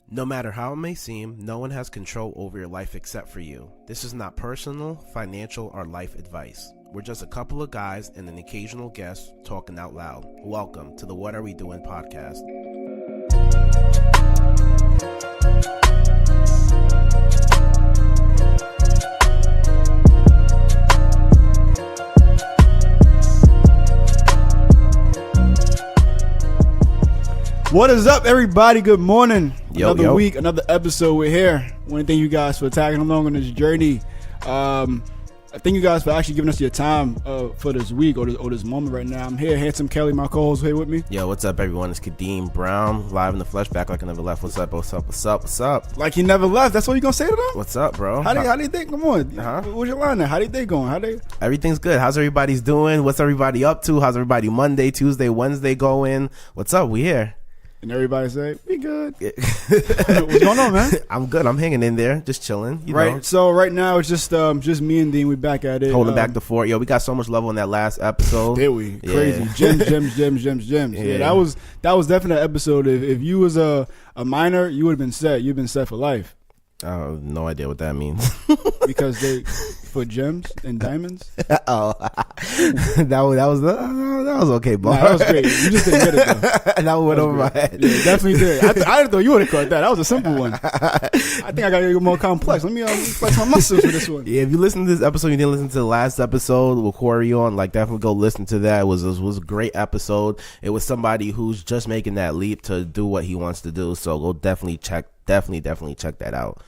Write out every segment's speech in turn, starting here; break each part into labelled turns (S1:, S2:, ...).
S1: No matter how it may seem, no one has control over your life except for you. This is not personal, financial, or life advice. We're just a couple of guys and an occasional guest talking out loud. Welcome to the What Are We Doing podcast.
S2: What is up, everybody? Good morning. Another
S1: Yo.
S2: week, another episode. We're here. I want to thank you guys for tagging along on this journey. Thank you guys for actually giving us your time for this week or this moment right now. I'm here, Hansome Kelly, my co-host, here with me.
S1: Yo, what's up, everyone? It's Kadeem Brown, live in the flesh, back like I never left. What's up? What's up? What's up? What's up?
S2: Like he never left. That's what you gonna say to them?
S1: What's up, bro?
S2: How do you think? Come on.
S1: Huh?
S2: What's your line there? How do you think going?
S1: Everything's good. How's everybody's doing? What's everybody up to? How's everybody Monday, Tuesday, Wednesday going? What's up? We here.
S2: And everybody say, we good. What's going on, man?
S1: I'm good. I'm hanging in there, just chilling. You know.
S2: So right now it's just me and Dean. We back at it.
S1: Holding back the fort. Yo, we got so much love on that last episode.
S2: Did we?
S1: Yeah.
S2: Crazy. Gems. Yeah, that was definitely an episode. If you was a minor, you would have been set. You've been set for life.
S1: I have no idea what that means.
S2: Because they for gems and diamonds.
S1: Oh, that was okay, bro.
S2: Nah, that was great. You just didn't get it though.
S1: That went over my head.
S2: Yeah, definitely did. I thought you would have caught that. That was a simple one. I think I got to get more complex. Let me flex my muscles for this one.
S1: Yeah, if you listen to this episode, you didn't listen to the last episode with Corey on, like definitely go listen to that. It was a great episode. It was somebody who's just making that leap to do what he wants to do. So go definitely check that out.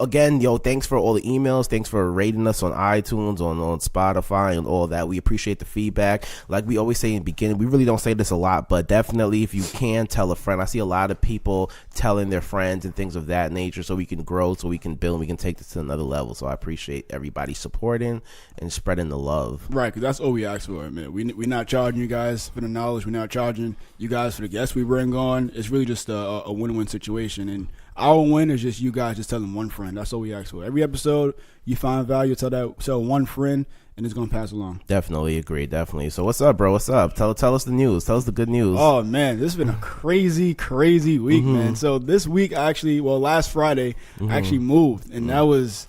S1: Again, yo, thanks for all the emails. Thanks for rating us on iTunes, on Spotify, and all that. We appreciate the feedback. Like we always say in the beginning, we really don't say this a lot, but definitely if you can tell a friend. I see a lot of people telling their friends and things of that nature so we can grow, so we can build, and we can take this to another level. So I appreciate everybody supporting and spreading the love.
S2: Right, because that's all we ask for, man. We're not charging you guys for the knowledge. We're not charging you guys for the guests we bring on. It's really just a win-win situation, and our win is just you guys just telling one friend. That's all we ask for. Every episode, you find value, tell one friend, and it's going to pass along.
S1: Definitely agree, definitely. So what's up, bro? What's up? Tell us the news. Tell us the good news.
S2: Oh, man, this has been a crazy week, man. So this week, last Friday, I actually moved, and that was...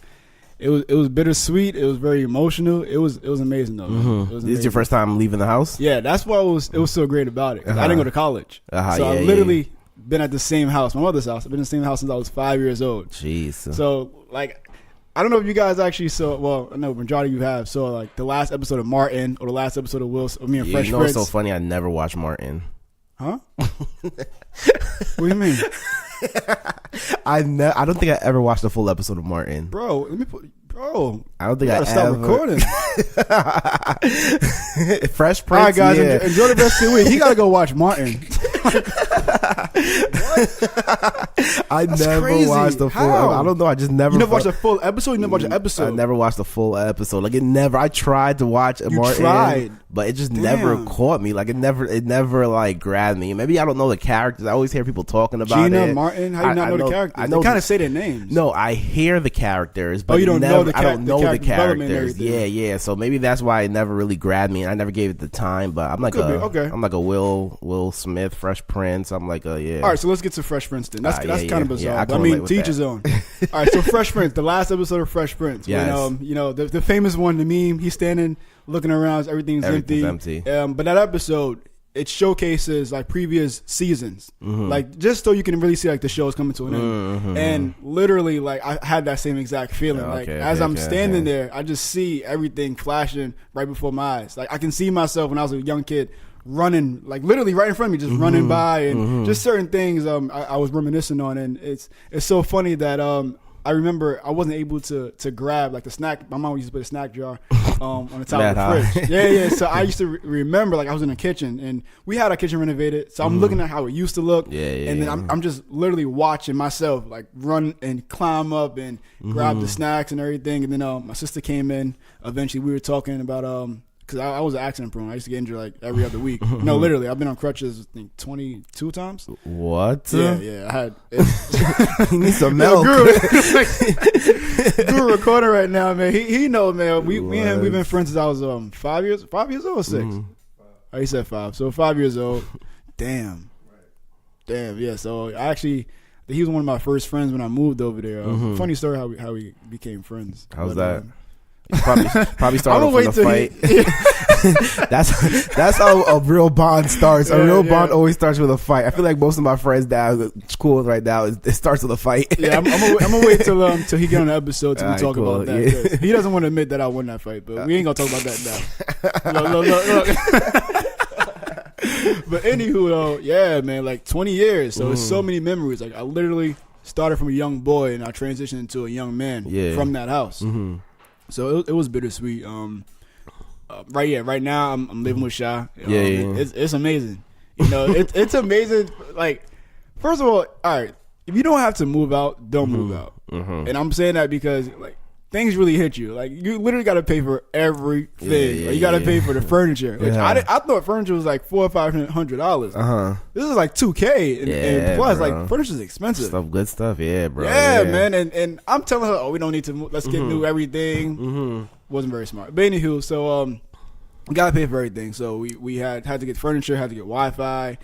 S2: It was bittersweet. It was very emotional. It was amazing though. Man. It was
S1: This is your first time leaving the house?
S2: Yeah, that's why it was so great about it. I didn't go to college, so I literally been at the same house, my mother's house. I've been in the same house since I was 5 years old.
S1: Jeez.
S2: So like, I don't know if you guys actually saw. Well, I know majority of you have. So like the last episode of Martin or the last episode of Will, me and Fresh Prince.
S1: It's so funny. I never watched Martin.
S2: Huh? What do you mean?
S1: I don't think I ever watched a full episode of Martin.
S2: Bro,
S1: I don't think I
S2: stop recording.
S1: Fresh Prince.
S2: All right, guys, enjoy the rest of the week. He got to go watch Martin.
S1: I
S2: That's
S1: never
S2: crazy.
S1: watched the full.
S2: How?
S1: I don't know. I just never.
S2: You never watched a full episode. You never watched an episode.
S1: I never watched a full episode. Like it never. I tried to watch Martin, but it just never caught me. Like it never like grabbed me. Maybe I don't know the characters. I always hear people talking about
S2: Gina, Martin. How do you not know the characters? I know they kind of say their names.
S1: No, I hear the characters, but
S2: you don't know the
S1: I don't know the characters.
S2: Yeah.
S1: So maybe that's why it never really grabbed me, and I never gave it the time. But I'm like I'm like a Will Smith, Fresh Prince. I'm like a
S2: All right, so let's get to Fresh Prince then. That's kind of bizarre.
S1: Yeah,
S2: I mean, teach his own. All right, so Fresh Prince, the last episode of Fresh Prince.
S1: Yes.
S2: When, the famous one, the meme. He's standing, looking around, everything's empty. But that episode, it showcases like previous seasons, like just so you can really see like the show's coming to an end. And literally, like I had that same exact feeling. As I'm standing there, I just see everything flashing right before my eyes. Like I can see myself when I was a young kid running, like literally right in front of me, just running by, and just certain things I was reminiscing on. And it's so funny that I remember I wasn't able to grab like the snack. My mom used to put a snack jar on the top of the fridge. Yeah. So I used to remember like I was in the kitchen and we had our kitchen renovated. So I'm looking at how it used to look. And then I'm just literally watching myself like run and climb up and grab the snacks and everything. And then my sister came in. Eventually we were talking about because I was accident prone. I used to get injured like every other week. No, literally, I've been on crutches I think 22 times.
S1: What?
S2: Yeah. I had.
S1: You need some milk.
S2: Guru recording right now, man. He knows, man. Me and him, we've been friends since I was 5 years old or 6. Oh, he said 5. So 5 years old. Damn. Damn, yeah. So he was one of my first friends when I moved over there. Funny story how we became friends.
S1: How's that? Probably started from the fight. That's how a real bond starts. A real bond always starts with a fight. I feel like most of my friends now, school right now, it starts with a fight.
S2: Yeah, I'm gonna wait till he get on the episode till we talk about that. Yeah. He doesn't want to admit that I won that fight, but we ain't gonna talk about that now. Look. But anywho, though, yeah, man, like 20 years. So it's so many memories. Like I literally started from a young boy and I transitioned into a young man from that house. So it was bittersweet. Right now I'm living with Sha. It's amazing. You know, it's amazing. Like, first of all right, if you don't have to move out, don't move out. And I'm saying that because like things really hit you. Like you literally got to pay for everything. Like, you got to pay for the furniture. Which I thought furniture was like $400 or $500. This is like $2,000, and plus bro. Like furniture's expensive.
S1: Good stuff, bro.
S2: Yeah, man. And I'm telling her, we don't need to move. Let's get new everything. Wasn't very smart. But anywho, so we gotta pay for everything. So we had to get furniture, had to get Wi-Fi.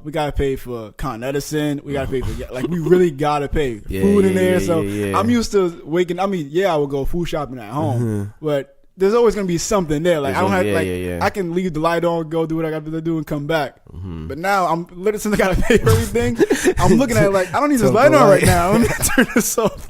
S2: We gotta pay for Con Edison. We gotta pay for we really gotta pay food in there. So I'm used to waking. I would go food shopping at home, but there's always gonna be something there. Like I don't have I can leave the light on, go do what I got to do, and come back. But now I'm literally since I gotta pay for everything. I'm looking at it like I don't need this light on right now. Let me turn this off.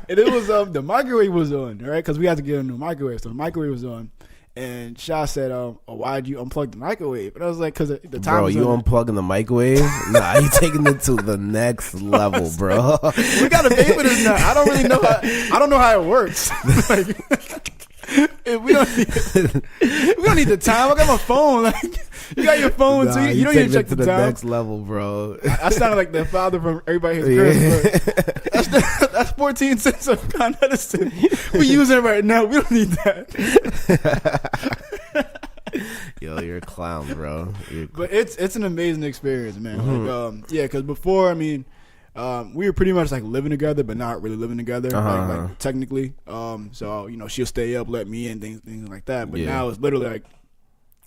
S2: And it was the microwave was on, right? Because we had to get a new microwave, so the microwave was on. And Sha said, why'd you unplug the microwave? And I was like, because the time.
S1: Bro, you unplugging the microwave? Nah, you taking it to the next level, bro.
S2: We got to pay for this now. I don't really know I don't know how it works. We don't need the time. I got my phone. Like, you got your phone, so you don't even check the time.
S1: Next level, bro.
S2: I sounded like the father from Everybody Has Chris. That's 14 cents of Con Edison. We using it right now. We don't need that.
S1: Yo, you're a clown, bro.
S2: But it's an amazing experience, man. Like, because before, we were pretty much like living together, but not really living together, like technically. So she'll stay up, let me in, things like that. But now it's literally like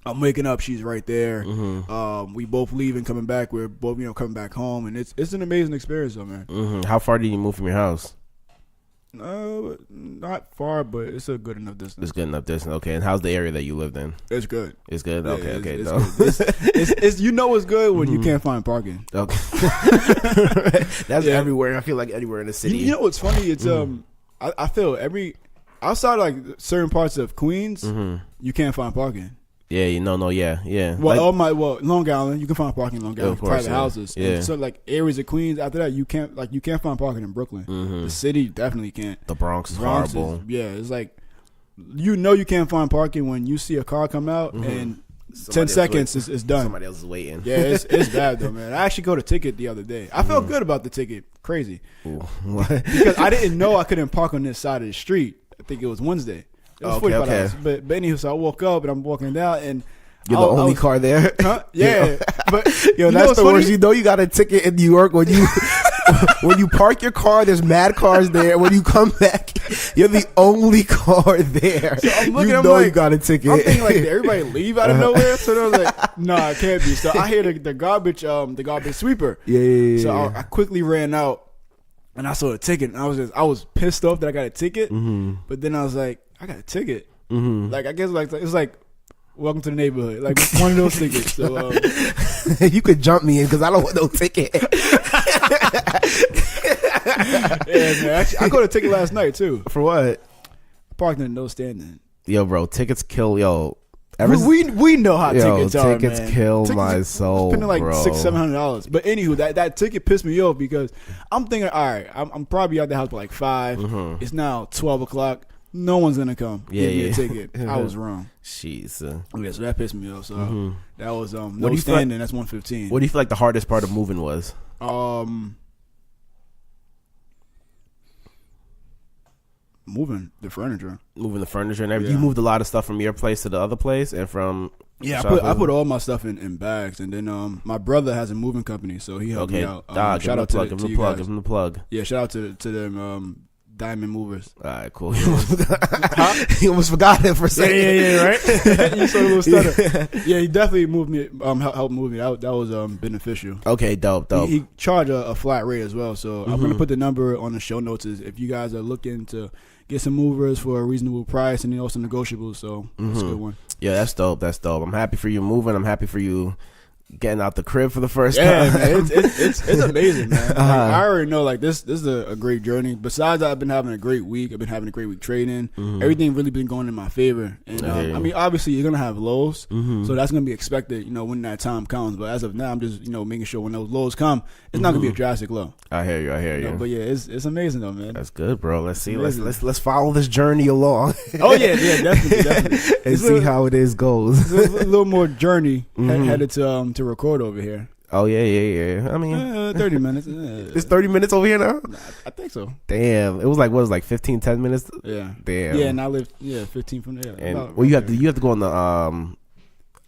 S2: I'm waking up, she's right there. We both leaving, coming back. We're both coming back home, and it's an amazing experience, though, man.
S1: How far did you move from your house?
S2: Not far, but it's a good enough distance.
S1: It's good enough distance. Okay, and how's the area that you lived in?
S2: It's good.
S1: It's good.
S2: Yeah,
S1: okay.
S2: It's good. It's it's good when you can't find parking.
S1: Okay, that's everywhere. I feel like anywhere in the city.
S2: You know what's funny? It's I feel outside like certain parts of Queens, you can't find parking.
S1: Yeah, yeah.
S2: Well, Long Island, you can find parking in Long Island, private houses.
S1: Yeah.
S2: And so like areas of Queens after that, you can't find parking in Brooklyn. The city definitely can't.
S1: The Bronx is horrible.
S2: It's like you can't find parking when you see a car come out and 10 seconds is done.
S1: Somebody else is waiting.
S2: Yeah, it's bad though, man. I actually got a ticket the other day. I felt good about the ticket. Crazy.
S1: What?
S2: Because I didn't know I couldn't park on this side of the street. I think it was Wednesday. It was $45. But anywho, so I woke up and I'm walking down and
S1: you're the only car there.
S2: Huh? Yeah, but
S1: that's the worst. You got a ticket in New York when you when you park your car. There's mad cars there. When you come back, you're the only car there. So I'm looking. You got a ticket.
S2: I'm thinking like, did everybody leave out of nowhere? So I was like, nah, it can't be. So I hear the garbage sweeper.
S1: Yeah.
S2: So I quickly ran out and I saw a ticket. And I was pissed off that I got a ticket. But then I was like, I got a ticket. Like I guess like it's like welcome to the neighborhood, like one of those tickets. So
S1: you could jump me in because I don't want no ticket.
S2: Yeah, man. Actually, I got a ticket last night too.
S1: For what?
S2: I parked in no standing.
S1: Yo, bro, tickets kill. Yo,
S2: we know how tickets are.
S1: Tickets kill my soul.
S2: Spending like $600-$700. But anywho, that ticket pissed me off because I'm thinking, all right, I'm probably out the house by like 5. It's now 12 o'clock. No one's gonna come give me a ticket. I was wrong.
S1: Jeez.
S2: Yeah, so that pissed me off. So that was no standing. That's $115.
S1: What do you feel like the hardest part of moving was?
S2: Moving the furniture.
S1: And everything. You moved a lot of stuff from your place to the other place, and from
S2: I put all my stuff in bags, and then my brother has a moving company, so he helped me out.
S1: Shout out to
S2: you guys.
S1: Give him the plug.
S2: Yeah, shout out to them. diamond movers.
S1: All right, cool. He almost forgot it for a second.
S2: Yeah, right. You saw the little stutter. Yeah, he definitely moved me. Helped move me. That was beneficial.
S1: Okay, dope.
S2: He charged a flat rate as well. So I'm gonna put the number on the show notes. If you guys are looking to get some movers for a reasonable price and also negotiable, so that's a good one.
S1: Yeah, that's dope. I'm happy for you moving. I'm happy for you getting out the crib for the first time.
S2: Yeah, man, it's amazing, man. Like, I already know, like, this is a great journey. Besides that, I've been having a great week. I've been having a great week trading. Everything really been going in my favor. And I mean, obviously, you're gonna have lows, so that's gonna be expected, when that time comes. But as of now, I'm just making sure when those lows come, it's not gonna be a drastic low.
S1: I hear you.
S2: But yeah, it's amazing though, man.
S1: That's good, bro. Let's see. Let's follow this journey along.
S2: Oh yeah, definitely.
S1: And see how it goes.
S2: It's a little more journey headed to record over here.
S1: Oh yeah. I mean,
S2: 30 minutes.
S1: It's 30 minutes over here now.
S2: Nah, I think so.
S1: Damn, it was like 15, 10 minutes.
S2: Yeah.
S1: Damn.
S2: Yeah, and I live 15 from there.
S1: And you have to go on the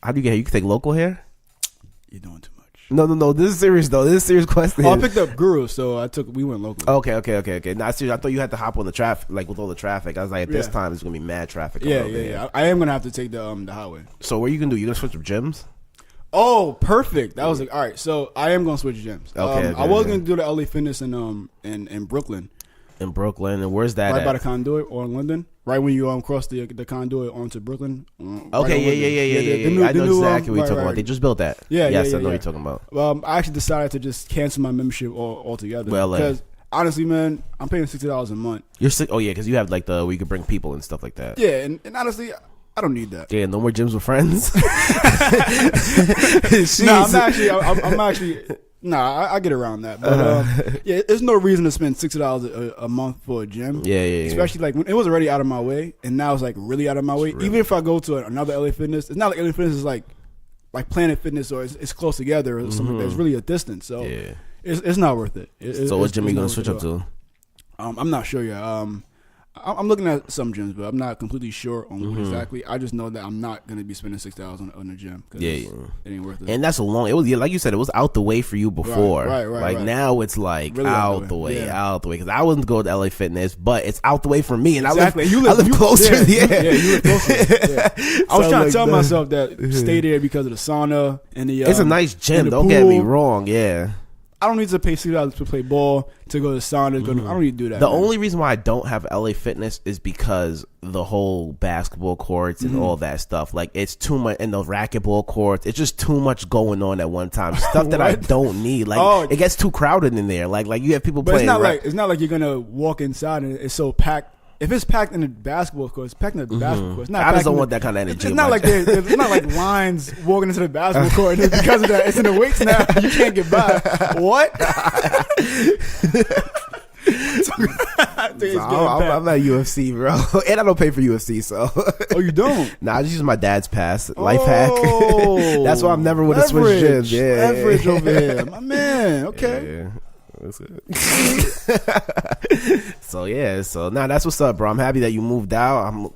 S1: How do you get here? You can take local here.
S2: You're doing too much.
S1: No. This is serious though. This is a serious question.
S2: Oh, I picked up Guru, so we went local.
S1: Okay. Not serious. I thought you had to hop on the traffic, like with all the traffic. I was like, at this time, it's gonna be mad traffic.
S2: Yeah. I am gonna have to take the highway.
S1: So what you gonna do? You gonna switch up gyms?
S2: Oh, perfect. That was like, all right. So I am gonna switch gyms.
S1: Okay.
S2: I was gonna do the LA Fitness in Brooklyn.
S1: In Brooklyn, and where's that?
S2: Right by the Conduit or in London. Right when you cross the Conduit onto Brooklyn.
S1: Okay, yeah. I know exactly what you're talking about. They just built that.
S2: Yeah,
S1: yes, I know what you're talking about.
S2: I actually decided to just cancel my membership altogether.
S1: Well,
S2: because honestly, man, I'm paying $60 a month.
S1: You're sick? Oh yeah, because you have like where you could bring people and stuff like that.
S2: Yeah, and honestly, I don't need that.
S1: Yeah, no more gyms with friends.
S2: I'm actually. Nah, I get around that. But there's no reason to spend $60 a month for a gym.
S1: Yeah.
S2: Especially like when it was already out of my way, and now it's like really out of my way. Even if I go to another LA Fitness, it's not like LA Fitness is like Planet Fitness or it's close together or something. There's really a distance, so it's not worth it.
S1: So what gym are you gonna switch up to?
S2: I'm not sure yet. I'm looking at some gyms, but I'm not completely sure on what exactly. I just know that I'm not going to be spending $6,000 on a gym. It ain't worth it.
S1: And that's it was like you said, it was out the way for you before.
S2: Right.
S1: Now it's like
S2: really
S1: out the way. Because I wouldn't go to LA Fitness, but it's out the way from me, and
S2: exactly.
S1: I live closer.
S2: You live closer. I was trying to tell myself that stay there because of the sauna and the.
S1: It's a nice gym. Don't get me wrong. Yeah.
S2: I don't need to pay $60 to play ball, to go to sauna. I don't need to do that.
S1: The only reason why I don't have LA Fitness is because the whole basketball courts and all that stuff. Like, it's too much, and the racquetball courts. It's just too much going on at one time. Stuff that I don't need. Like, it gets too crowded in there. Like you have people playing.
S2: It's not like you're gonna walk inside and it's so packed. If it's packed in the basketball court, it's packed in the basketball court. It's not
S1: I just don't want that kind of energy.
S2: It's not like it's not like lines walking into the basketball court. And because of that, it's in the weights now. You can't get by. What?
S1: I'm at UFC, bro, and I don't pay for UFC. So,
S2: oh, you don't?
S1: Nah, I just use my dad's pass. Life hack. That's why I'm never with a switch gyms. Yeah,
S2: leverage over here, my man. Okay.
S1: Yeah. So now that's what's up, bro. I'm happy that you moved out. I'm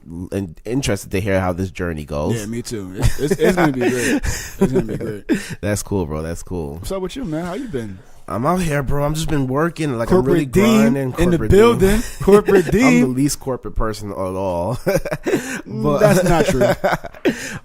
S1: interested to hear how this journey goes.
S2: Yeah, me too. It's gonna be great. It's gonna be great.
S1: That's cool, bro. That's cool.
S2: What's up with you, man? How you been?
S1: I'm out here, bro. I'm just been working. Like,
S2: corporate
S1: I'm really grinding.
S2: In the building. Corporate Dean.
S1: I'm the least corporate person at all.
S2: But that's not true.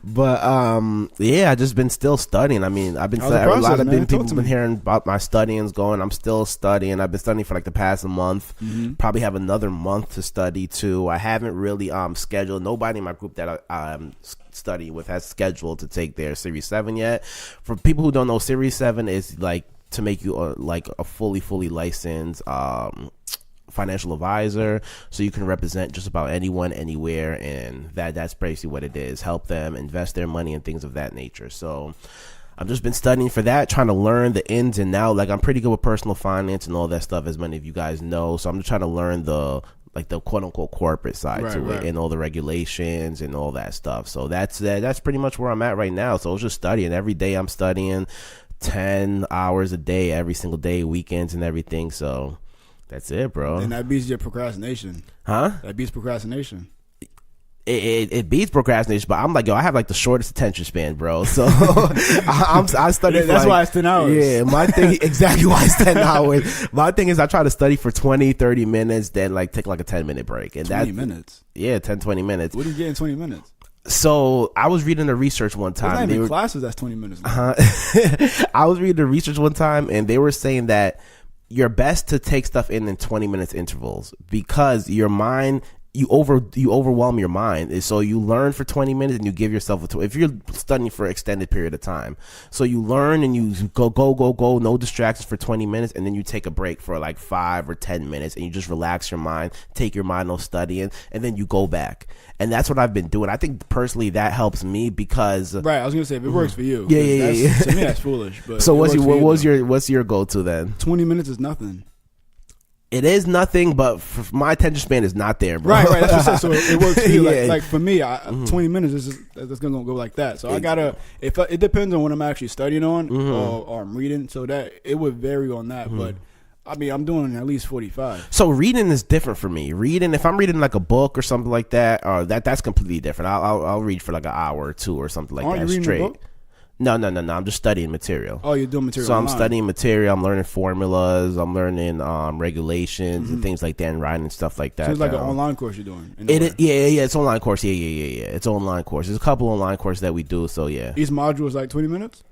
S1: But I just been still studying. I mean, I've been a lot of people been hearing about my studying's going. I'm still studying. I've been studying for like the past month. Probably have another month to study too. I haven't really scheduled. Nobody in my group that I'm studying with has scheduled to take their Series 7 yet. For people who don't know, Series 7 is like to make you like a fully licensed financial advisor, so you can represent just about anyone, anywhere, and that's basically what it is. Help them invest their money and things of that nature. So I've just been studying for that, trying to learn the ins and outs. Like, I'm pretty good with personal finance and all that stuff, as many of you guys know. So I'm just trying to learn the quote unquote corporate side to it, and all the regulations and all that stuff. So that's pretty much where I'm at right now. So I was just studying. Every day I'm studying 10 hours a day, every single day, weekends and everything. So that's it, bro.
S2: And that beats your procrastination.
S1: Huh?
S2: That beats procrastination.
S1: It beats procrastination, but I'm like, yo, I have like the shortest attention span, bro. So I study.
S2: Yeah, that's why it's 10 hours.
S1: Yeah, my thing exactly why it's 10 hours. My thing is I try to study for 20, 30 minutes, then like take like a 10-minute break. And
S2: 20 minutes?
S1: Yeah, 10, 20 minutes.
S2: What do you get in 20 minutes?
S1: So I was reading the research one time.
S2: There's not even classes that's 20 minutes.
S1: I was reading the research one time, and they were saying that you're best to take stuff in 20 minutes intervals because your mind. You overwhelm your mind, so you learn for 20 minutes and you give yourself if you're studying for an extended period of time, so you learn and you go, no distractions for 20 minutes, and then you take a break for like 5 or 10 minutes and you just relax your mind, take your mind off studying, and then you go back. And that's what I've been doing. I think personally that helps me because
S2: right. I was gonna say if it works for you,
S1: yeah.
S2: To me that's foolish. But
S1: so what's your go-to then?
S2: 20 minutes is nothing.
S1: It is nothing, but my attention span is not there, bro.
S2: Right. That's what I said. So it works for you. Like for me, 20 minutes is just gonna go like that. So I gotta. It depends on what I'm actually studying on or I'm reading. So that it would vary on that. But I mean, I'm doing at least 45.
S1: So reading is different for me. Reading, if I'm reading like a book or something like that, that's completely different. I'll read for like an hour or two or something like that straight. No. I'm just studying material.
S2: Oh, you're doing material.
S1: So
S2: online.
S1: I'm studying material. I'm learning formulas. I'm learning regulations and things like that, and writing and stuff like that.
S2: So it's like an online course you're doing.
S1: Yeah. It's an online course. Yeah. It's an online course. There's a couple online courses that we do. So yeah.
S2: Each module is like 20 minutes.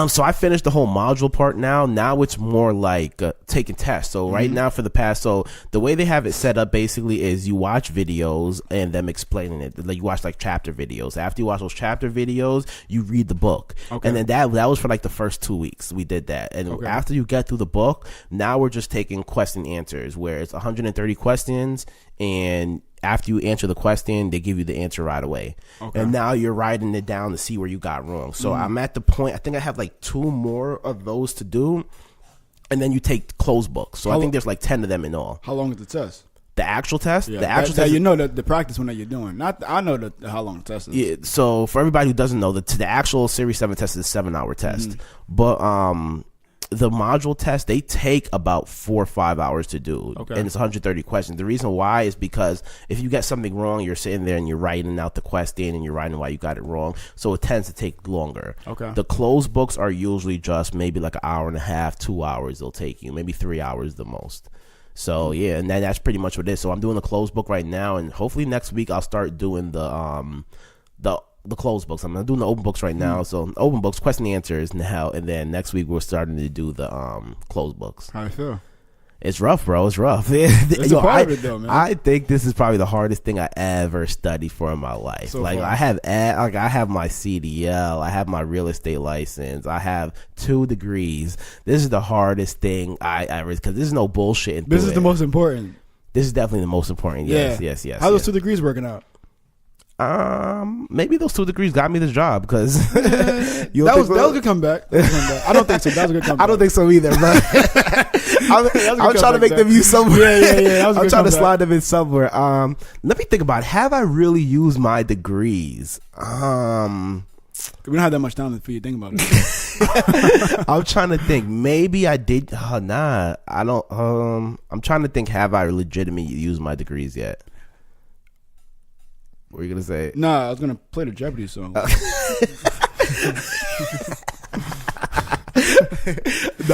S1: So I finished the whole module part now. Now it's more like taking tests. So right now for the past, so the way they have it set up basically is you watch videos and them explaining it. Like you watch like chapter videos. After you watch those chapter videos, you read the book. Okay. And then that was for like the first 2 weeks. We did that. And after you get through the book, now we're just taking question answers where it's 130 questions, and after you answer the question, they give you the answer right away. Okay. And now you're writing it down to see where you got wrong. So I'm at the point, I think I have like 2 more of those to do. And then you take closed books. So I think there's like 10 of them in all.
S2: How long is the test?
S1: The actual test?
S2: Yeah,
S1: the actual test.
S2: You know the practice one that you're doing. I know how long the test is.
S1: Yeah, so for everybody who doesn't know, the actual Series 7 test is a 7-hour test. But the module test, they take about 4 or 5 hours to do. Okay. And it's 130 questions. The reason why is because if you get something wrong, you're sitting there and you're writing out the question and you're writing why you got it wrong. So it tends to take longer. Okay. The closed books are usually just maybe like an hour and a half, 2 hours they'll take you. Maybe 3 hours the most. So yeah, and that's pretty much what it is. So I'm doing the closed book right now, and hopefully next week I'll start doing the closed books. I'm doing the open books right now. So open books, question and answers now, and then next week we're starting to do the closed books.
S2: How do you feel?
S1: It's rough, bro. It's rough.
S2: It's a part of it though, man.
S1: I think this is probably the hardest thing I ever studied for in my life. So like far. I have my CDL, I have my real estate license, I have 2 degrees. This is the hardest thing I ever, because there's no bullshit.
S2: This is the most important.
S1: This is definitely the most important. Yes.
S2: How those 2 degrees working out?
S1: Maybe those 2 degrees got me this job because
S2: that was a good comeback. I don't think so. That was a good comeback.
S1: I don't think so either, bro. I'm trying to make them use somewhere. Yeah. I'm trying to slide them in somewhere. Let me think about it. Have I really used my degrees?
S2: We don't have that much time for you to think about it.
S1: I'm trying to think. Maybe I did. Nah, I don't. I'm trying to think. Have I legitimately used my degrees yet? What were you gonna say?
S2: Nah, I was gonna play the Jeopardy song.
S1: No,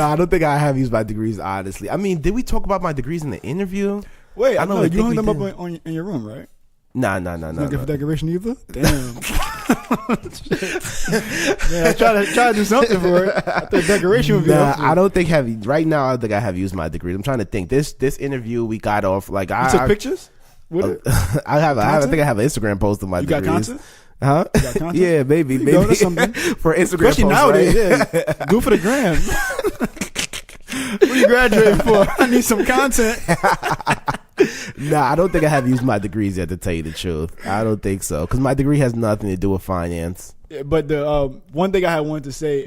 S1: I don't think I have used my degrees, honestly. I mean, did we talk about my degrees in the interview?
S2: Wait, I know you hung them up in your room, right?
S1: Nah.
S2: Looking for decoration either? Damn. Man, I try to do something for it. I thought decoration would be helpful.
S1: I don't think right now I don't think I have used my degrees. I'm trying to think. This interview we got off like
S2: you took pictures?
S1: I think I have an Instagram post of my degrees.
S2: You got content?
S1: Huh?
S2: You got content?
S1: Yeah, maybe
S2: that's something.
S1: For Instagram,
S2: especially nowadays. Right? Yeah. Do for the gram. What are you graduating for? I need some content.
S1: Nah, I don't think I have used my degrees yet, to tell you the truth. I don't think so, because my degree has nothing to do with finance.
S2: Yeah, but the one thing I had wanted to say,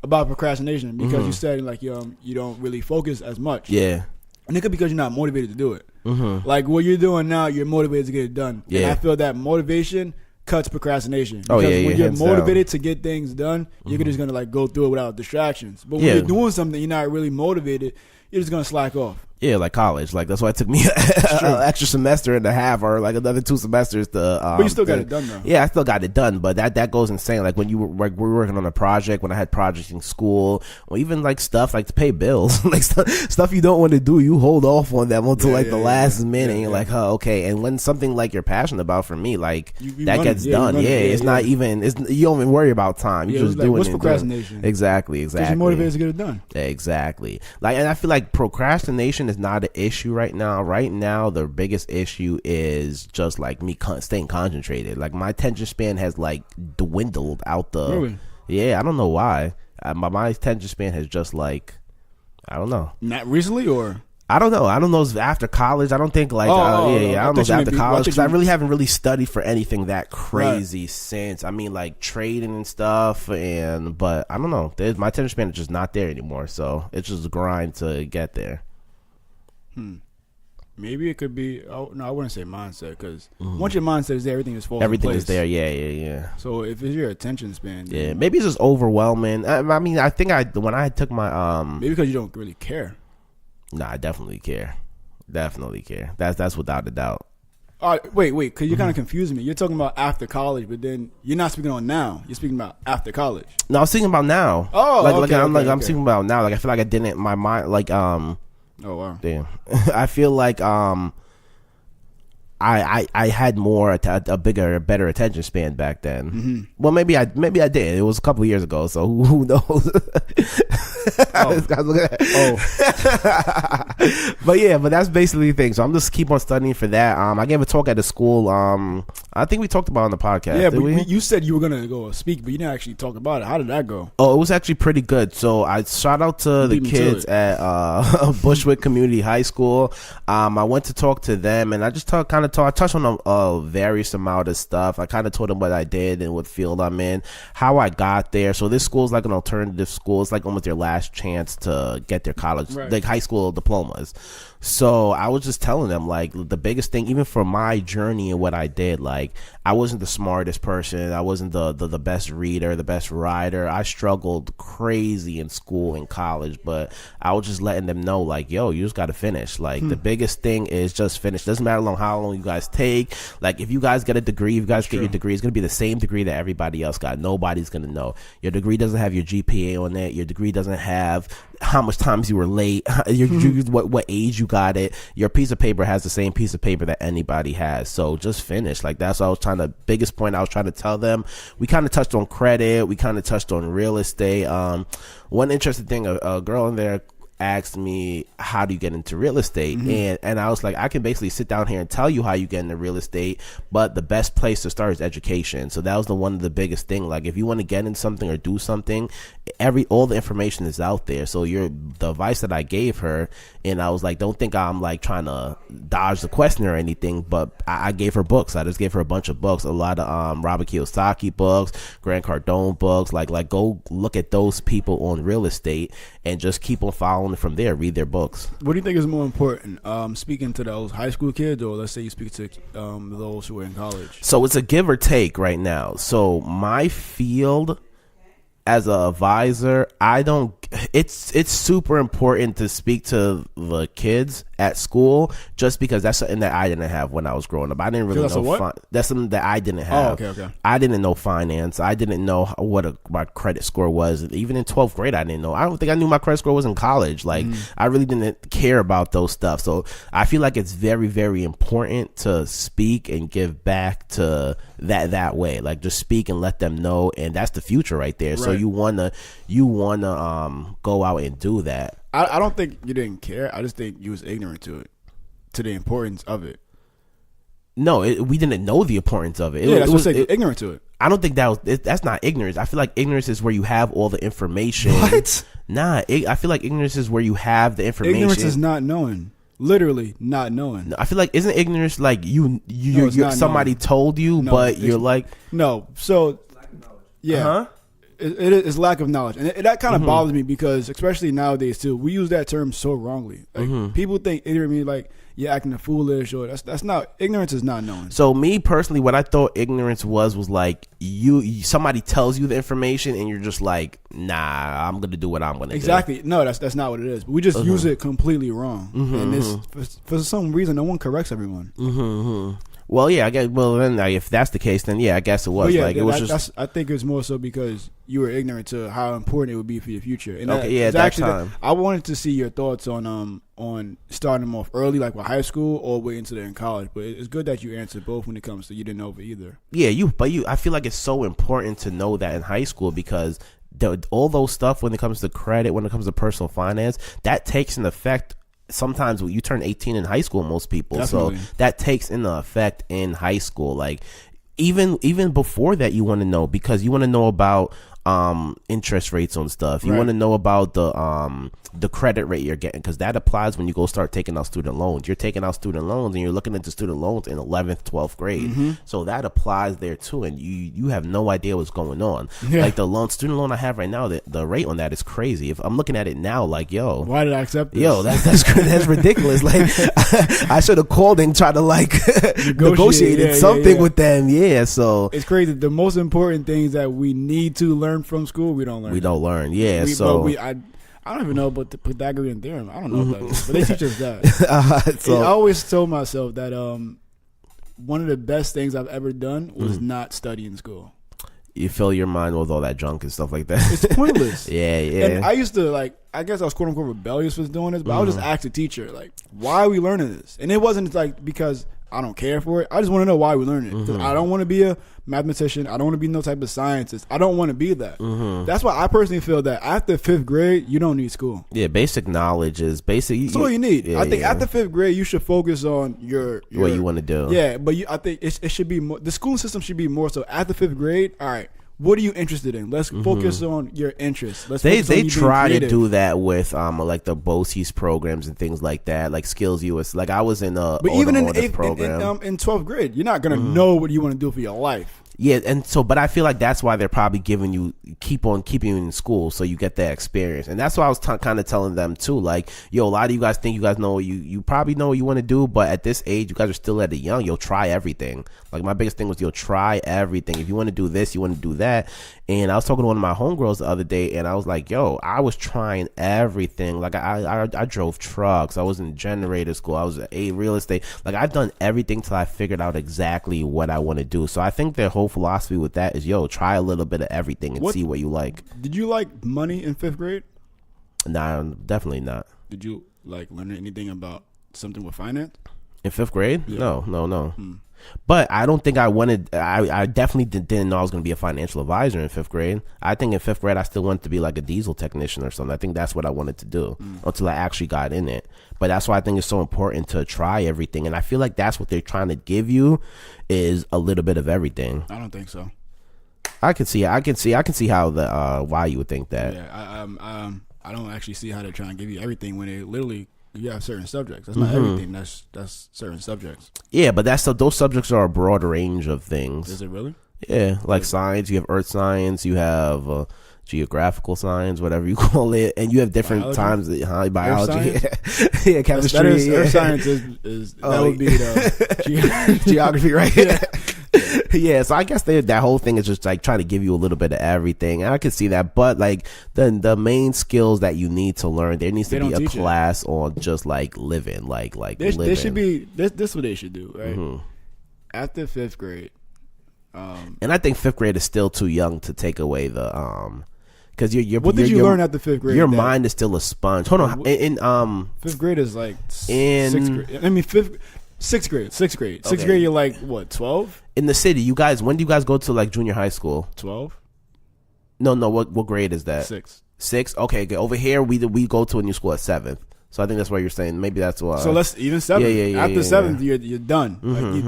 S2: about procrastination, because you said like you don't really focus as much.
S1: Yeah.
S2: And it could be because you're not motivated to do it. Mm-hmm. Like what you're doing now, you're motivated to get it done. Yeah. And I feel that motivation cuts procrastination. Because when you're motivated to get things done, you're just going to like go through it without distractions. But when you're doing something, you're not really motivated, you're just gonna slack off.
S1: Yeah, like college. Like that's why it took me an extra semester and a half, or like another 2 semesters to.
S2: But you still got it done though.
S1: Yeah, I still got it done, but that goes insane. Like when you were like we were working on a project, when I had projects in school, or even like stuff like to pay bills, like stuff you don't want to do, you hold off on them until the last minute. And you're like, oh, okay. And when something like you're passionate about, for me, like that gets done. It's not even. You don't even worry about time. You just do it.
S2: What's procrastination?
S1: Exactly.
S2: Because you're motivated to get it done.
S1: Exactly. Like, and I feel like procrastination is not an issue right now. Right now, the biggest issue is just like me staying concentrated. Like my attention span has like dwindled out the.
S2: Really?
S1: Yeah, I don't know why. My attention span has just like, I don't know.
S2: Not recently, or
S1: I don't know. I don't know if it's after college. I don't think like I don't know if it's after college, because I really haven't really studied for anything that crazy since. I mean, like trading and stuff, but I don't know. My attention span is just not there anymore. So it's just a grind to get there.
S2: Maybe it could be. Oh no, I wouldn't say mindset, because once your mindset is there, everything is falling.
S1: Everything
S2: in place.
S1: is there. Yeah.
S2: So if it's your attention span,
S1: maybe it's just overwhelming. I mean, I think when I took my
S2: maybe because you don't really care.
S1: Nah, I definitely care. That's without a doubt.
S2: Wait, because you're kind of confusing me. You're talking about after college, but then you're not speaking on now. You're speaking about after college.
S1: No, I was thinking about now. I'm thinking about now. Like I feel like I didn't. My mind, like
S2: Oh wow!
S1: Damn, I feel like I had more a better attention span back then.
S2: Mm-hmm.
S1: Well, maybe I did. It was a couple of years ago, so who knows? But that's basically the thing. So I'm just keep on studying for that. I gave a talk at the school. I think we talked about it on the podcast.
S2: Yeah, but you said you were gonna go speak, but you didn't actually talk about it. How did that go?
S1: Oh, it was actually pretty good. So I shout out to the kids at Bushwick Community High School. I went to talk to them, and I just I touched on a various amount of stuff. I kind of told them what I did and what field I'm in, how I got there. So this school is like an alternative school. It's like almost their last chance to get their college, like high school diplomas. So I was just telling them, like, the biggest thing, even for my journey and what I did, like, I wasn't the smartest person. I wasn't the best reader, the best writer. I struggled crazy in school and college, but I was just letting them know, like, yo, you just got to finish. Like, the biggest thing is just finish. Doesn't matter how long you guys take. Like, if you guys get a degree, if you guys get your degree, it's going to be the same degree that everybody else got. Nobody's going to know. Your degree doesn't have your GPA on it. Your degree doesn't have how much times you were late, what age you got it. Your piece of paper has the same piece of paper that anybody has. So just finish. Like, that's what I was biggest point I was trying to tell them. We kind of touched on credit. We kind of touched on real estate. One interesting thing, a girl in there asked me, how do you get into real estate? And I was like, I can basically sit down here and tell you how you get into real estate, but the best place to start is education. So that was one of the biggest thing. Like, if you want to get into something or do something, all the information is out there. So the advice that I gave her, and I was like, don't think I'm like trying to dodge the question or anything, but I gave her books. I just gave her a bunch of books, a lot of Robert Kiyosaki books, Grant Cardone books. Like go look at those people on real estate and just keep on following from there. Read their books.
S2: What do you think is more important, speaking to those high school kids, or let's say you speak to those who are in college?
S1: So it's a give or take right now. So my field as an advisor, it's super important to speak to the kids at school, just because that's something that I didn't have when I was growing up. I didn't really know. That's something that I didn't have.
S2: Okay.
S1: I didn't know finance. I didn't know what my credit score was. Even in 12th grade, I didn't know. I don't think I knew my credit score was in college. Like, I really didn't care about those stuff. So I feel like it's very, very important to speak and give back to that way. Like, just speak and let them know, and that's the future right there. Right. So you wanna go out and do that.
S2: I don't think you didn't care. I just think you was ignorant to the importance of it.
S1: No, we didn't know the importance of it.
S2: That's what I'm saying, ignorant to it.
S1: I don't think that's not ignorance. I feel like ignorance is where you have all the information.
S2: What?
S1: Nah, I feel like ignorance is where you have the information.
S2: Ignorance is not knowing. Literally not knowing.
S1: No, I feel like, isn't ignorance like you somebody knowing. Told you, but you're like,
S2: no. So yeah. is lack of knowledge, and that kind of bothers me because, especially nowadays too, we use that term so wrongly. Like people think ignorant means like you're acting foolish, or that's not. Ignorance is not knowing.
S1: So me personally, what I thought ignorance was like somebody tells you the information and you're just like, nah, I'm gonna do what I'm gonna do.
S2: Exactly. No, that's not what it is. We just use it completely wrong, and for some reason, no one corrects everyone.
S1: Well, yeah, I guess. Well, then if that's the case, then yeah, I guess it was.
S2: Yeah,
S1: like it was just.
S2: I think it's more so because you were ignorant to how important it would be for your future. And
S1: at that time,
S2: I wanted to see your thoughts on starting them off early, like with high school, or waiting until they're in college. But it's good that you answered both when it comes to you didn't know for either. Yeah,
S1: I feel like it's so important to know that in high school because all those stuff when it comes to credit, when it comes to personal finance, that takes an effect. Sometimes you turn 18 in high school, most people. Definitely. So that takes into effect in high school. Like even before that, you want to know because you want to know about interest rates on stuff. You want to know about the credit rate you're getting because that applies when you go start taking out student loans. You're taking out student loans and you're looking into student loans in 11th, 12th grade. So that applies there too, and you have no idea what's going on. Like the student loan I have right now, the rate on that is crazy. If I'm looking at it now, like yo,
S2: why did I accept this?
S1: Yo, that's ridiculous. Like I should have called and tried to like negotiate something with them. Yeah, so
S2: it's crazy. The most important things that we need to learn from school, we don't learn. I don't even know about the Pythagorean theorem. I don't know what that is, but they teach us that. I always told myself that one of the best things I've ever done was not study in school.
S1: You fill your mind with all that junk and stuff like that.
S2: It's pointless.
S1: Yeah.
S2: And I used to I guess I was quote unquote rebellious for doing this, but I would just ask the teacher like, why are we learning this? And it wasn't like because I don't care for it. I just want to know why we're learning it. Because I don't want to be a mathematician. I don't want to be no type of scientist. I don't want to be that. That's why I personally feel that after 5th grade, you don't need school.
S1: Yeah, basic knowledge is basic.
S2: That's all you need. I think after 5th grade, you should focus on your
S1: what you want to do.
S2: Yeah, but I think it should be more. The school system should be more so after 5th grade. All right. What are you interested in? Let's focus on your interests.
S1: They try to do that with like the BOCES programs and things like that, like Skills US. Like I was in a
S2: but even in 12th grade, you're not gonna know what you want to do for your life.
S1: Yeah, and so, but I feel like that's why they're probably keeping you in school so you get that experience, and that's why I was kind of telling them too. Like, yo, a lot of you guys think you guys know what you probably know what you want to do, but at this age, you guys are still at it young. You'll try everything. Like my biggest thing was you'll try everything. If you want to do this, you want to do that. And I was talking to one of my homegirls the other day, and I was like, yo, I was trying everything. Like I drove trucks. I was in generator school. I was a real estate. Like I've done everything till I figured out exactly what I want to do. So I think their whole philosophy with that is, yo, try a little bit of everything and see what you like.
S2: Did you like money in 5th grade?
S1: Nah, definitely not.
S2: Did you like learn anything about something with finance
S1: in 5th grade? Yeah. No. But I don't think I wanted. I definitely didn't know I was going to be a financial advisor in 5th grade. I think in 5th grade I still wanted to be like a diesel technician or something. I think that's what I wanted to do until I actually got in it. But that's why I think it's so important to try everything. And I feel like that's what they're trying to give you is a little bit of everything.
S2: I don't think so.
S1: I can see how the why you would think that.
S2: Yeah, I don't actually see how they're trying to give you everything when they literally. You have certain subjects. That's not everything. That's certain subjects.
S1: Yeah, but those subjects are a broad range of things.
S2: Is it really?
S1: Yeah, like science. You have earth science. You have geographical science, whatever you call it, and you have different times. Biology, yeah, chemistry.
S2: Earth science is that would be the
S1: geography, right? Yeah. Yeah, so I guess that whole thing is just like trying to give you a little bit of everything, and I can see that. But like the main skills that you need to learn, there needs to be a class on just like living, like living.
S2: There should be this is what they should do, right? After 5th grade,
S1: and I think 5th grade is still too young to take away the because
S2: what did you learn after 5th grade?
S1: Your mind is still a sponge. Hold on, in
S2: 5th grade is like in 6th grade. I mean 6th grade. 6th grade. 6th grade, you're like, what, 12?
S1: In the city, you guys, when do you guys go to like junior high school?
S2: 12?
S1: No, what grade is that?
S2: 6.
S1: 6? Okay, good. Over here, we go to a new school at 7th. So I think that's what you're saying. Maybe that's why.
S2: So let's even 7th. Yeah, after 7th, you're done. Like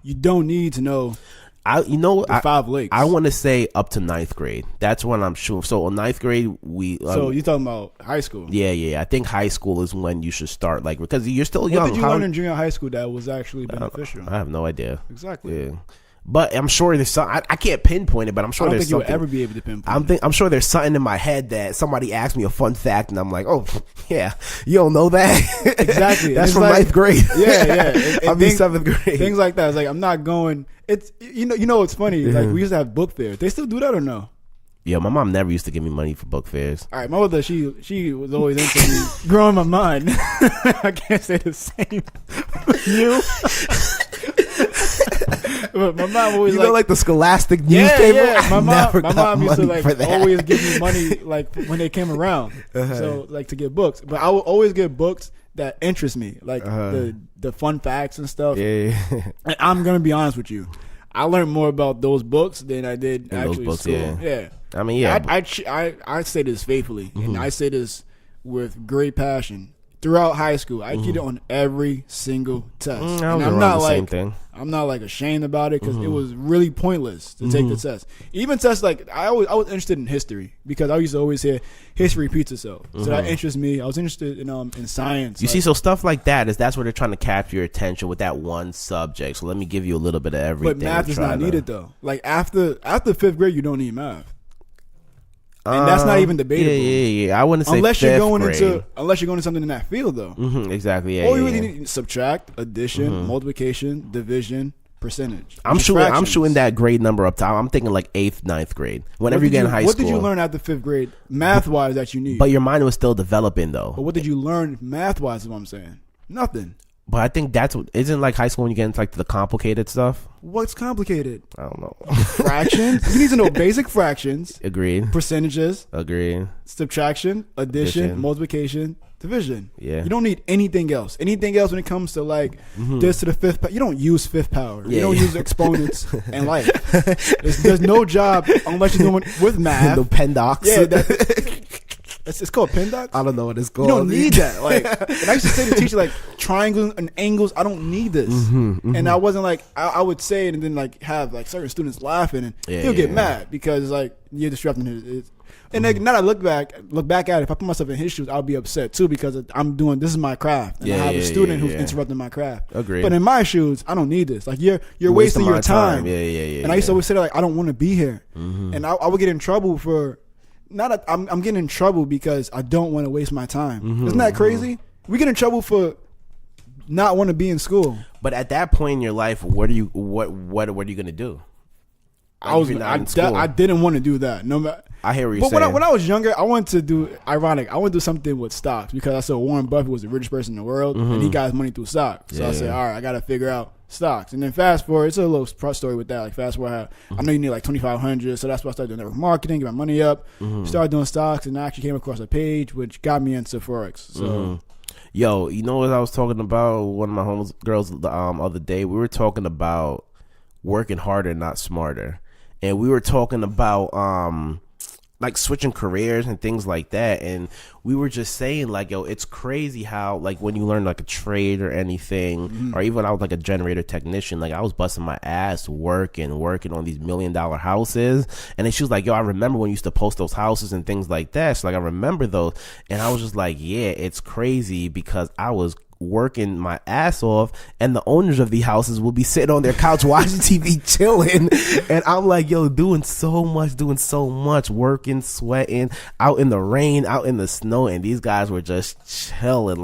S2: you don't need to know. The 5 lakes.
S1: I want to say up to 9th grade. That's when I'm sure. So on 9th grade,
S2: so you're talking about high school?
S1: Yeah. I think high school is when you should start, like because you're still young.
S2: What did you learn in junior high school that was actually beneficial?
S1: I have no idea.
S2: Exactly.
S1: Yeah. But I'm sure there's some. I can't pinpoint it, but I'm sure there's something.
S2: I don't think you'll ever be able to pinpoint.
S1: I'm sure there's something in my head that somebody asked me a fun fact, and I'm like, oh yeah, you don't know that.
S2: Exactly.
S1: That's from ninth grade.
S2: Yeah.
S1: I'm in seventh grade.
S2: Things like that. It's like I'm not going. It's you know it's funny. Like we used to have book fairs. They still do that or no?
S1: Yeah, my mom never used to give me money for book fairs.
S2: All right, my mother, she was always into me growing my mind. I can't say the same for you. But my mom always
S1: like the Scholastic newspaper.
S2: Yeah. My mom used to like always give me money like when they came around. So like to get books, but I would always get books that interest me, like the fun facts and stuff.
S1: Yeah.
S2: And I'm gonna be honest with you, I learned more about those books than I did in actually books, school. Yeah.
S1: I mean, yeah.
S2: I say this faithfully, and I say this with great passion. Throughout high school, I cheated on every single test. And I'm not like
S1: same thing.
S2: I'm not like ashamed about it because it was really pointless to take the test. Even tests like I was interested in history because I used to always hear history repeats itself. So that interests me. I was interested in science.
S1: You see, so stuff like that's where they're trying to capture your attention with that one subject. So let me give you a little bit of everything.
S2: But math is not needed though. Like after 5th grade, you don't need math. And that's not even debatable.
S1: Yeah. I wouldn't say
S2: unless you're going into something in that field, though.
S1: Exactly. Yeah.
S2: All you really need is subtract, addition, multiplication, division, percentage.
S1: I'm shooting that grade number up top. I'm thinking like 8th, 9th grade. Whenever you get in high school.
S2: What did you learn after 5th grade, math wise, that you need?
S1: But your mind was still developing, though.
S2: But what did you learn math wise? Is what I'm saying. Nothing.
S1: But I think that's what isn't like high school when you get into like the complicated stuff.
S2: What's complicated?
S1: I don't know.
S2: Fractions. You need to know basic fractions.
S1: Agreed.
S2: Percentages.
S1: Agreed.
S2: Subtraction, addition, multiplication, division.
S1: Yeah.
S2: You don't need anything else. Anything else when it comes to like this to the 5th power. You don't use 5th power. You don't use exponents in life. There's no job unless you're doing with math.
S1: No pen docs.
S2: Yeah. It's called pen docs?
S1: I don't know what it's called.
S2: You don't need that. Like, and I used to say to the teacher, like, triangles and angles, I don't need this. And I wasn't like, I would say it and then like have like certain students laughing and he'll get mad because like you're disrupting his. And then now that I look back at it, if I put myself in his shoes, I'll be upset too because this is my craft. And I have a student who's interrupting my craft.
S1: Agreed.
S2: But in my shoes, I don't need this. Like you're wasting your time.
S1: Yeah.
S2: And I used to always say like, I don't want to be here. And I would get in trouble for. I'm getting in trouble because I don't want to waste my time. Isn't that crazy? We get in trouble for not want to be in school.
S1: But at that point in your life, what are you gonna do?
S2: I didn't want to do that. No matter.
S1: I hear what you're saying.
S2: But when I was younger, I wanted to do something with stocks because I saw Warren Buffett was the richest person in the world and he got his money through stocks. So I said, all right, I got to figure out stocks. And then fast forward, it's a little story with that. Like fast forward, I know you need like $2,500, so that's why I started doing network marketing, get my money up, started doing stocks, and I actually came across a page which got me into Forex. So.
S1: Yo, you know what I was talking about? One of my homegirls the other day, we were talking about working harder, not smarter. And we were talking about like switching careers and things like that, and we were just saying like, yo, it's crazy how like when you learn like a trade or anything, or even when I was like a generator technician, like I was busting my ass working on these $1 million houses, and then she was like, yo, I remember when you used to post those houses and things like that. So like I remember those, and I was just like, yeah, it's crazy because I was working my ass off and the owners of the houses will be sitting on their couch watching TV chilling, and I'm like, yo, doing so much working, sweating out in the rain, out in the snow, and these guys were just chilling in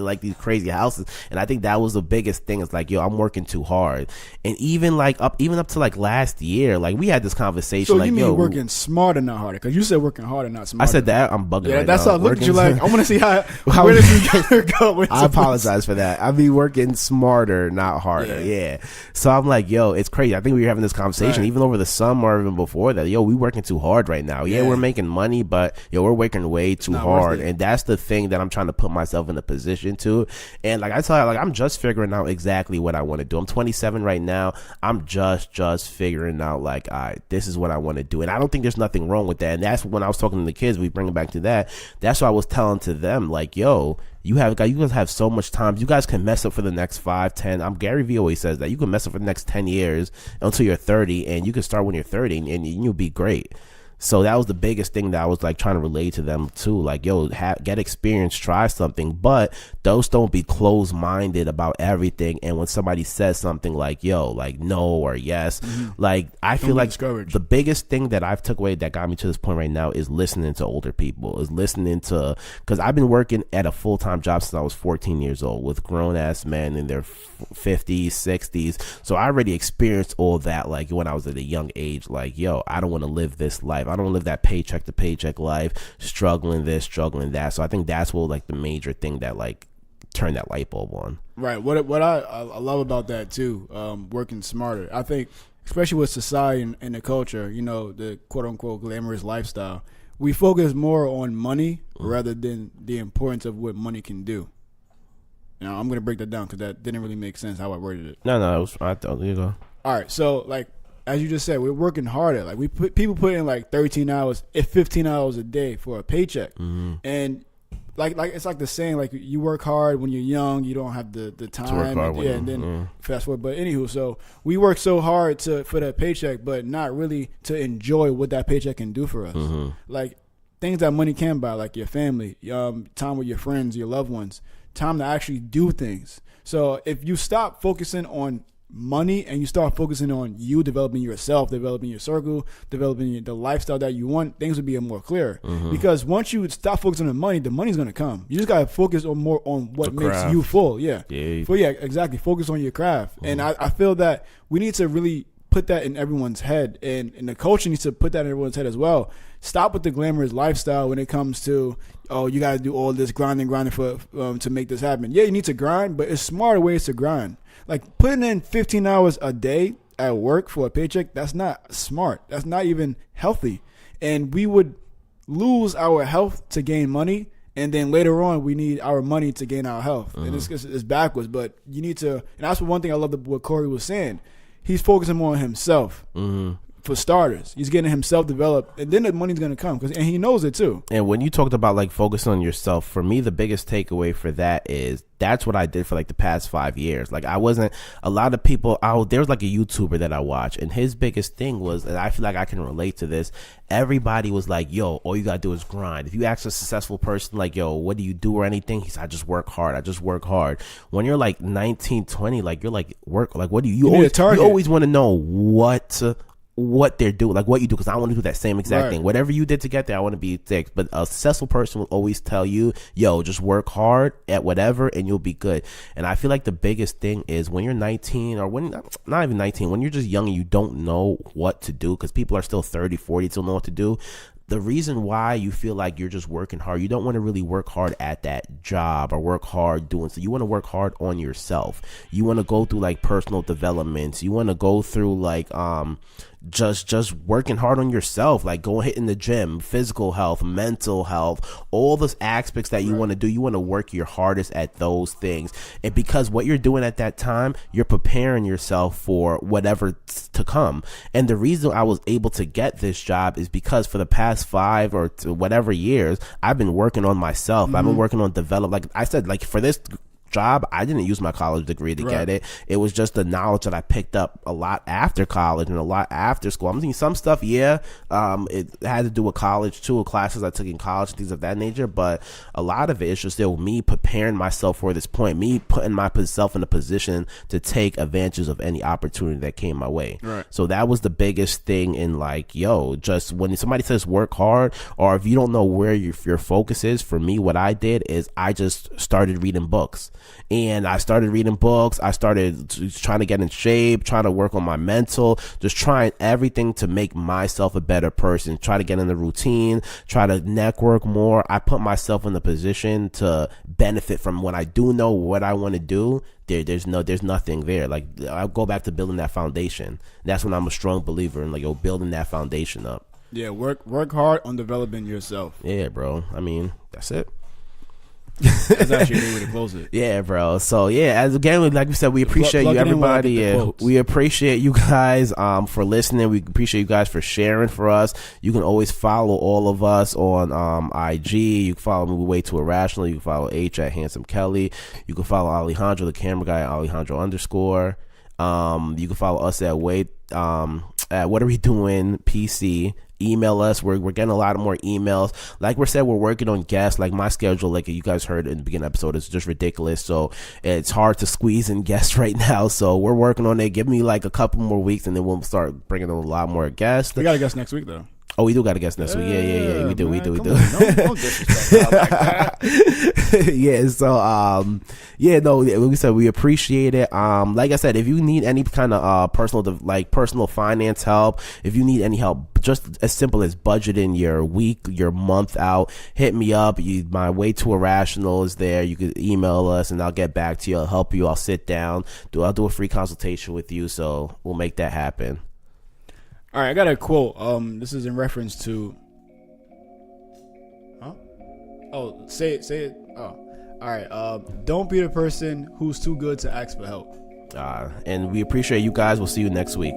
S1: like these crazy houses. And I think that was the biggest thing. It's like, yo, I'm working too hard. And even up to like last year, like we had this conversation.
S2: So
S1: like,
S2: you mean
S1: yo,
S2: working smarter, not harder? Because you said working harder, not smarter.
S1: I said that. I'm bugging.
S2: Yeah,
S1: right
S2: that's
S1: now.
S2: how I look at you like. I want to see how where does you go.
S1: I apologize for that. I be working smarter, not harder. Yeah. So I'm like, yo, it's crazy. I think we were having this conversation even over the summer, or even before that. Yo, we working too hard right now. Yeah, we're making money, but yo, we're working way too hard. And that's the thing that I'm trying to put myself in a position to. And like I tell you, like I'm just figuring out exactly what I want to do. I'm 27 right now. I'm just figuring out like, all right, this is what I want to do. And I don't think there's nothing wrong with that. And that's when I was talking to the kids, we bring it back to that. That's what I was telling to them, like, yo, you guys have so much time. You guys can mess up for the next 5, 10. Gary Vee always says that you can mess up for the next 10 years until you're 30, and you can start when you're 30, and you'll be great. So that was the biggest thing that I was like trying to relate to them too. Like, yo, get experience, try something, but Those don't be closed-minded about everything. And when somebody says something like, yo, like no or yes, like I feel like the biggest thing that I've took away that got me to this point right now is listening to older people, is listening to, because I've been working at a full-time job since I was 14 years old with grown-ass men in their 50s, 60s. So I already experienced all that, like when I was at a young age, like, yo, I don't want to live this life. I don't want to live that paycheck to paycheck life, struggling this, struggling that. So I think that's what like the major thing that like turned that light bulb on.
S2: Right. What I love about that too, working smarter. I think, especially with society and the culture, you know, the quote unquote glamorous lifestyle, we focus more on money rather than the importance of what money can do. You know, I'm going to break that down because that didn't really make sense how I worded it.
S1: No, I thought you go.
S2: All right. So like, as you just said, we're working harder. Like people put in like 13 hours, 15 hours a day for a paycheck. And like it's like the saying, like you work hard when you're young, you don't have the time, and then fast forward. But anywho, so we work so hard for that paycheck, but not really to enjoy what that paycheck can do for us. Like things that money can buy, like your family, time with your friends, your loved ones, time to actually do things. So if you stop focusing on money and you start focusing on you developing yourself, developing your circle, developing the lifestyle that you want, things will be more clear. Because once you stop focusing on money, the money's going to come. You just got to focus on more on what makes you full. Yeah, exactly. Focus on your craft. And I feel that we need to really put that in everyone's head, and the culture needs to put that in everyone's head as well. Stop with the glamorous lifestyle when it comes to, oh, you got to do all this grinding for to make this happen. Yeah, you need to grind, but it's smarter ways to grind. Like putting in 15 hours a day at work for a paycheck, that's not smart. That's not even healthy. And we would lose our health to gain money. And then later on, we need our money to gain our health. And it's backwards. But you need to, and that's one thing I love what Corey was saying. He's focusing more on himself. For starters, he's getting himself developed, and then the money's going to come, and he knows it too.
S1: And when you talked about like focusing on yourself, for me, the biggest takeaway for that is that's what I did for like the past 5 years. Like I wasn't, a lot of people, there was like a YouTuber that I watch, and his biggest thing was, and I feel like I can relate to this, everybody was like, yo, all you got to do is grind. If you ask a successful person like, yo, what do you do or anything? He said, I just work hard. When you're like 19, 20, like you're like, work, like what do you always want to know what they're doing, like what you do, because I want to do that same exact thing. Whatever you did to get there, I want to be thick. But a successful person will always tell you, yo, just work hard at whatever and you'll be good. And I feel like the biggest thing is when you're 19, or when not even 19, when you're just young and you don't know what to do, because people are still 30, 40, still know what to do. The reason why you feel like you're just working hard, you don't want to really work hard at that job or work hard doing so. You want to work hard on yourself. You want to go through like personal developments. You want to go through like just working hard on yourself, like going hitting the gym, physical health, mental health, all those aspects that you want to do. You want to work your hardest at those things. And because what you're doing at that time, you're preparing yourself for whatever to come. And the reason I was able to get this job is because for the past 5 or whatever years, I've been working on myself. I've been working on develop. Like I said, like for this job, I didn't use my college degree to get it. It was just the knowledge that I picked up a lot after college and a lot after school. I'm seeing some stuff, it had to do with college too, classes I took in college, things of that nature, but a lot of it is just still me preparing myself for this point, me putting myself in a position to take advantage of any opportunity that came my way. So that was the biggest thing in like, yo, just when somebody says work hard, or if you don't know where your focus is, for me, what I did is I just started reading books. And I started reading books. I started trying to get in shape, trying to work on my mental, just trying everything to make myself a better person, try to get in the routine, try to network more. I put myself in the position to benefit from when I do know what I want to do. There's nothing there. Like I go back to building that foundation. That's when I'm a strong believer in like, building that foundation up.
S2: Yeah, work hard on developing yourself.
S1: Yeah, bro. I mean, that's it.
S2: That's actually a good way to close it.
S1: Yeah, bro. So yeah, as again, like we said, we appreciate you, everybody. Yeah, we appreciate you guys for listening. We appreciate you guys for sharing for us. You can always follow all of us on IG. You can follow me Way Too Irrational. You can follow H at Hansome Kelly. You can follow Alehandro, the camera guy, at Alehandro_. You can follow us at What Are We Doing PC email us. We're getting a lot more emails. Like we said, we're working on guests. Like my schedule, like you guys heard in the beginning episode, is just ridiculous. So it's hard to squeeze in guests right now. So we're working on it. Give me like a couple more weeks and then we'll start bringing on a lot more guests.
S2: We got a guest next week though.
S1: Oh, we do got a guest next week. Yeah. We do.
S2: No disrespect like that.
S1: Yeah. So, we said we appreciate it. Like I said, if you need any kind of personal finance help, if you need any help, just as simple as budgeting your week, your month out, hit me up. My Way Too Irrational is there. You can email us, and I'll get back to you. I'll help you. I'll sit down. I'll do a free consultation with you. So we'll make that happen.
S2: All right, I got a quote. This is in reference to. Huh? Oh, say it. Oh, all right. Don't be the person who's too good to ask for help.
S1: And we appreciate you guys. We'll see you next week.